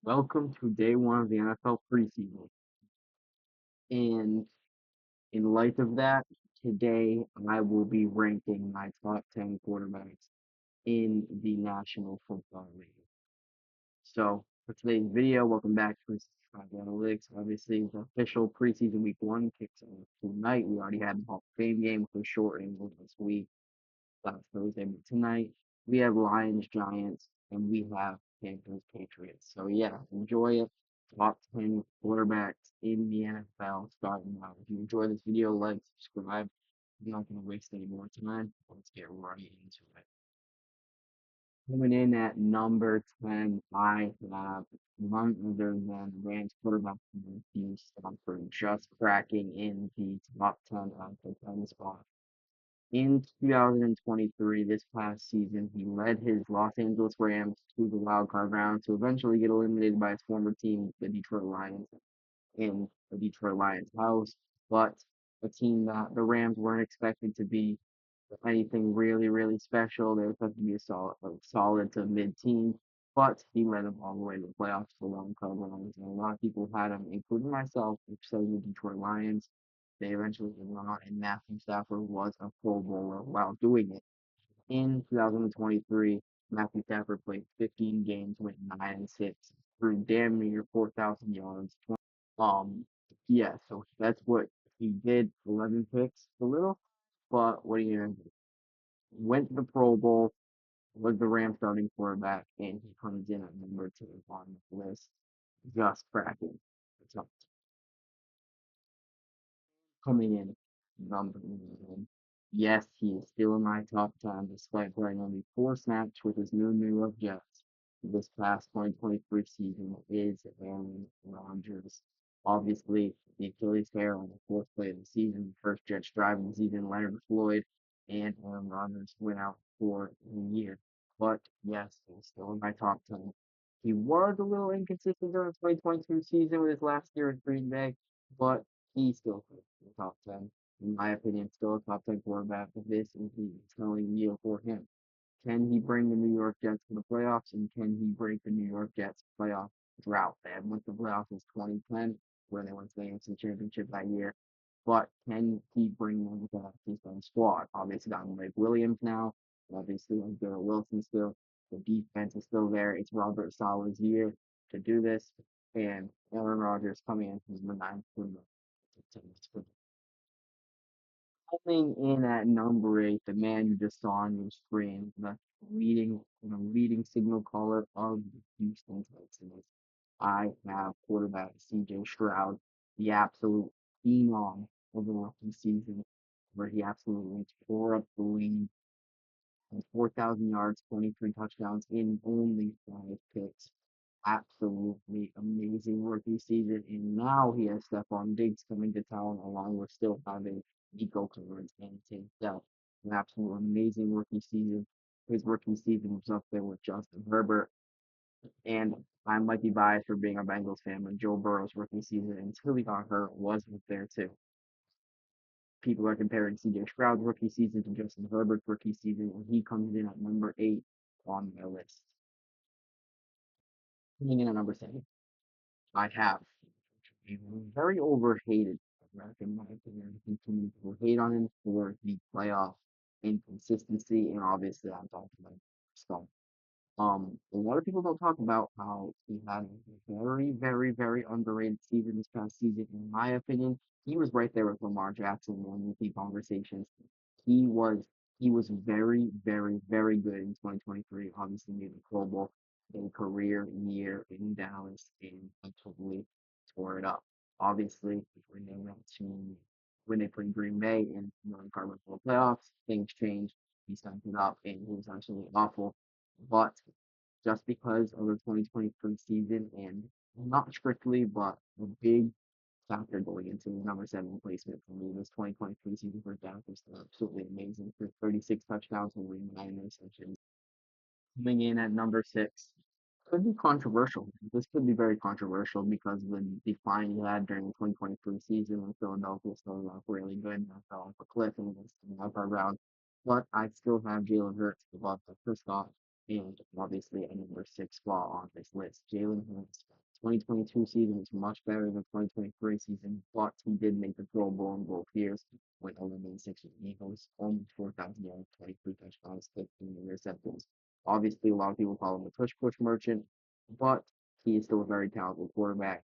Welcome to day one of the NFL preseason. And in light of that, today I will be ranking my top 10 quarterbacks in the National Football League. So for today's video, welcome back to Preseason Analytics. Obviously, the official preseason week one kicks off tonight. We already had the Hall of Fame game for shortened this week last Thursday, but tonight we have Lions, Giants, and we have Panthers, Patriots. So yeah, enjoy it. Top 10 quarterbacks in the NFL starting out. If you enjoy this video, like, subscribe. I'm not going to waste any more time. Let's get right into it. Coming in at number 10, I have none other than Rams quarterback Matthew Stafford just cracking in the top 10 out of 10 spot. In 2023, this past season, he led his Los Angeles Rams to the wild card round to eventually get eliminated by his former team, the Detroit Lions, in the Detroit Lions house. But a team that the Rams weren't expected to be anything really, really special. They were supposed to be a solid to mid team, but he led them all the way to the playoffs for long card runs. And a lot of people had him, including myself, excited the Detroit Lions. They eventually did not, and Matthew Stafford was a Pro Bowler while doing it. In 2023, Matthew Stafford played 15 games, went 9-6, threw damn near 4,000 yards. Yeah, so that's what he did. 11 picks, a little, but what are you gonna do? Went to the Pro Bowl, was the Rams starting quarterback, and he comes in at number two on the list, just cracking. So coming in number one. Yes, he is still in my top 10 despite playing only four snaps with his New York Jets. This past 2023 season is Aaron Rodgers. Obviously, the Achilles tear on the fourth play of the season, the first Jets drive of the season, Leonard Floyd and Aaron Rodgers went out for the year. But yes, he's still in my top 10. He was a little inconsistent during the 2022 season with his last year in Green Bay, but he still fits in the top 10. In my opinion, still a top 10 quarterback. This is the telling year for him. Can he bring the New York Jets to the playoffs, and can he break the New York Jets playoff drought? They haven't went to the playoffs since 2010, where they went to the AFC Championship that year. But can he bring them with his own squad? Obviously, got Mike Williams now. Obviously, Garrett Wilson still. The defense is still there. It's Robert Sala's year to do this. And Aaron Rodgers coming in as the ninth coming in at number eight, the man you just saw on your screen, the leading signal caller of the Houston Texans. I have quarterback CJ Stroud, the absolute phenom of the rookie season, where he absolutely tore up the league and 4,000 yards, 23 touchdowns in only five picks. Absolutely amazing rookie season. And now he has Stephon Diggs coming to town, along with still having Nico Collins and Tim Dell. An absolute amazing rookie season. His rookie season was up there with Justin Herbert. And I might be biased for being a Bengals fan, but Joe Burrow's rookie season until he got hurt was up there too. People are comparing CJ Stroud's rookie season to Justin Herbert's rookie season, and he comes in at number eight on my list. Coming in at number seven, I have a very overhated quarterback in my opinion. I continue to hate on him for the playoff inconsistency, and obviously I'm talking about Scott. A lot of people don't talk about how he had a very, very, very underrated season this past season. In my opinion, he was right there with Lamar Jackson in MVP conversations. He was he was very, very, very good in 2023. Obviously made the Pro Bowl, a career year in Dallas, and he totally tore it up. Obviously, when they went to when they played Green Bay in the Cardinals playoffs, things changed. He stepped it up, and he was absolutely awful. But just because of the 2023 season, and not strictly, but a big factor going into number seven placement for me. This 2023 season for Dak was absolutely amazing for 36 touchdowns and 9 interceptions. Coming in at number six could be controversial. This could be very controversial because of the decline he had during the 2023 season when Philadelphia started off really good and fell off a cliff in the wild card round. But I still have Jalen Hurts above the Prescott and obviously a number six spot on this list. Jalen Hurts, 2022 season was much better than 2023 season, but he did make the Pro Bowl in both years. Went 11-6 with the Eagles, almost 4,000 yards, 23 touchdowns, 15 interceptions. Obviously, a lot of people call him a push merchant, but he is still a very talented quarterback,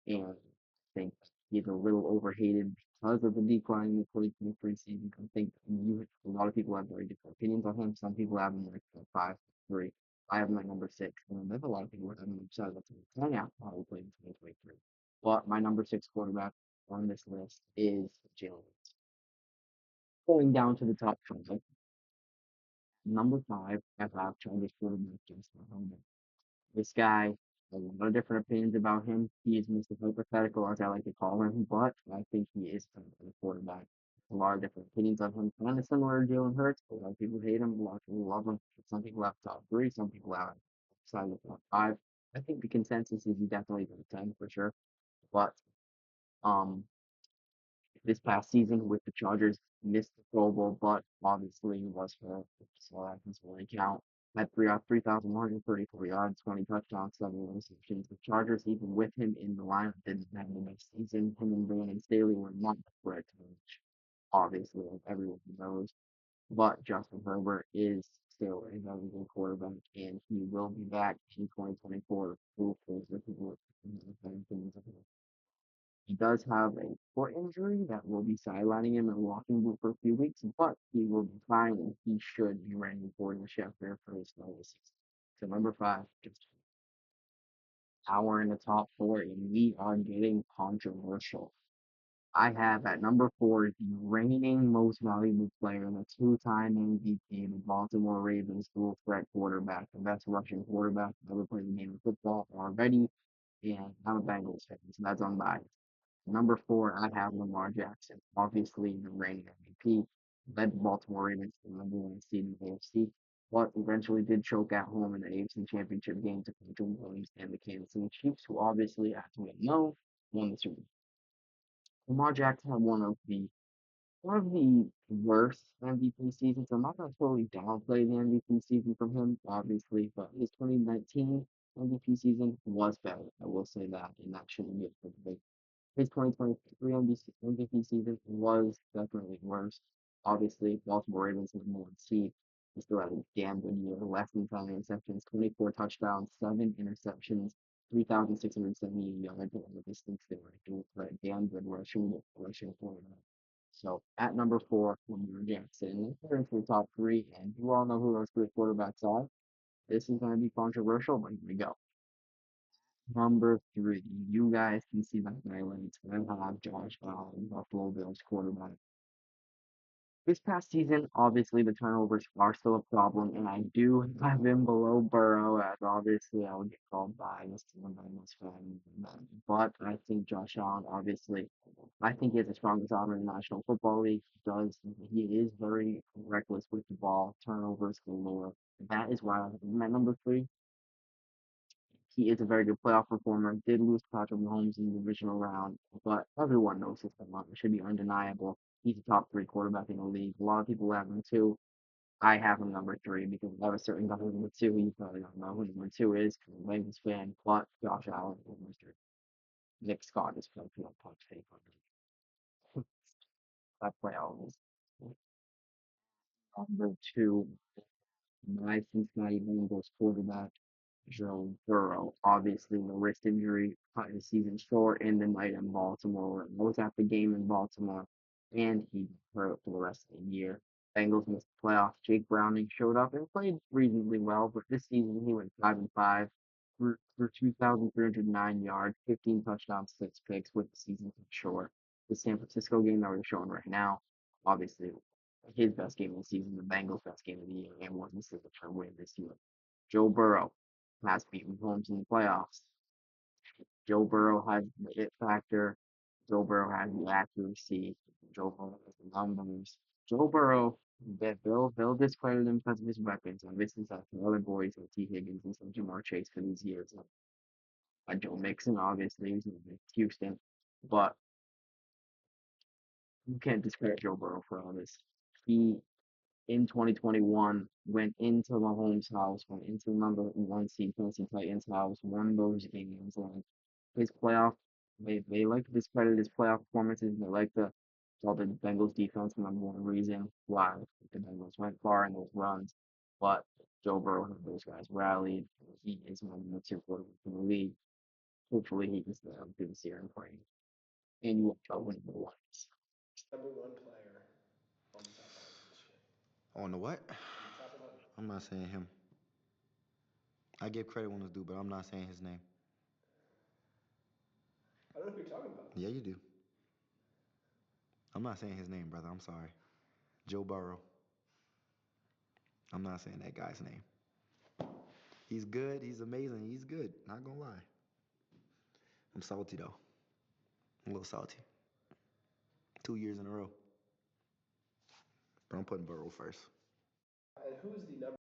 and I think he's a little overhated because of the decline in the 2023 season. I think a lot of people have very different opinions on him. Some people have him like five, three. I have him at number six. And there's a lot of people who have him upset that's ten out probably played in 2023. But my number six quarterback on this list is Jalen Hurts. Going down to the top five, number five, I have Chargers quarterback Justin Herbert. This guy, a lot of different opinions about him. He is Mr. Hypothetical, as I like to call him, but I think he is kind of a quarterback. A lot of different opinions on him. Kind of similar to Jalen Hurts. A lot of people hate him. A lot of people love him. Some people have top three. Some people have outside of the top five. I think the consensus is he definitely top 10 for sure. But um, this past season with the Chargers, missed the Pro Bowl, but obviously was hurt, so that doesn't really count. Had 3,134 yards, 20 touchdowns, 7 interceptions. The Chargers, even with him in the lineup, didn't have the best season. Him and Brandon Staley were not the threat to much, obviously, like everyone knows. But Justin Herbert is still a very good quarterback, and he will be back in 2024. Hopefully, with the he does have a foot injury that will be sidelining him and walking boot for a few weeks, but he will be fine and he should be ready for the Schefter for his final season. So number five, just hour in the top four, and we are getting controversial. I have at number four the reigning most valuable player, the two-time MVP, the Baltimore Ravens dual threat quarterback, the best rushing quarterback ever played the game of football already, and I'm a Bengals fan, so that's unbiased. Number four, I have Lamar Jackson, obviously the reigning MVP, led the Baltimore Ravens to the number one seed in the AFC, but eventually did choke at home in the AFC Championship game to Patrick Williams and the Kansas City Chiefs, who obviously, as we know, won the Super Bowl. Lamar Jackson had one of the worst MVP seasons. I'm not going to totally downplay the MVP season from him, obviously, but his 2019 MVP season was better. I will say that, and that shouldn't be a big his 2023 MVP season was definitely worse. Obviously, Baltimore Ravens was more seed. He still had a damn good year. Less than 10 interceptions, 24 touchdowns, 7 interceptions, 3,670 yards. All of these things they were doing for a damn good rushing quarterback. So at number four, Lamar Jackson. They're into the top three, and you all know who those three quarterbacks are. This is going to be controversial, but here we go. Number three, you guys can see my highlights. I have Josh Allen, Buffalo Bills quarterback. This past season, obviously the turnovers are still a problem, and I do have him below Burrow, as obviously I would get called biased to the Bengals fan. But I think Josh Allen, obviously, I think he has the strongest arm in the National Football League. He is very reckless with the ball, turnovers galore. That is why I have him at number three. He is a very good playoff performer. Did lose to Patrick Mahomes in the divisional round, but everyone knows his talent. It should be undeniable. He's a top three quarterback in the league. A lot of people have him too. I have him number three because I have a certain guy number two. You probably don't know who number two is because I'm a Ravens fan, but Josh Allen is number three. Nick Scott is playing for punch fake on I play all this. Number two, my Cincinnati Bengals quarterback, Joe Burrow. Obviously, the wrist injury cut his season short in the night in Baltimore. I was at the game in Baltimore, and he hurt for the rest of the year. Bengals missed the playoffs. Jake Browning showed up and played reasonably well, but this season he went 5-5 for 2,309 yards, 15 touchdowns, 6 picks with the season cut short. The San Francisco game that we're showing right now, obviously his best game of the season, the Bengals' best game of the year, and wasn't still for win this year. Joe Burrow has beaten Mahomes in the playoffs. Joe Burrow has the it factor. Joe Burrow has the accuracy. Joe Burrow has the numbers. Joe Burrow, that Bill discredited him because of his weapons. And this is some other boys like T. Higgins and some Jamar Chase for these years. Joe Mixon, obviously, he's in Houston. But you can't discredit Joe Burrow for all this. He in 2021 went into Mahomes' house, went into the number one seed Tennessee Titans' house, won those games. Like his playoff, they like to discredit his playoff performances. They like to call the Bengals defense the number one reason why the Bengals went far in those runs. But Joe Burrow and those guys rallied. He is one of the tier quarterbacks in the league. Hopefully he can stay up this year and play. And you will win the Lions. On the what? I'm not saying him. I give credit when it's due, but I'm not saying his name. I don't know who you're talking about. Yeah, you do. I'm not saying his name, brother. I'm sorry. Joe Burrow. I'm not saying that guy's name. He's good. He's amazing. He's good. Not gonna lie. I'm salty though. I'm a little salty. 2 years in a row. But I'm putting Burrow first. And who is the number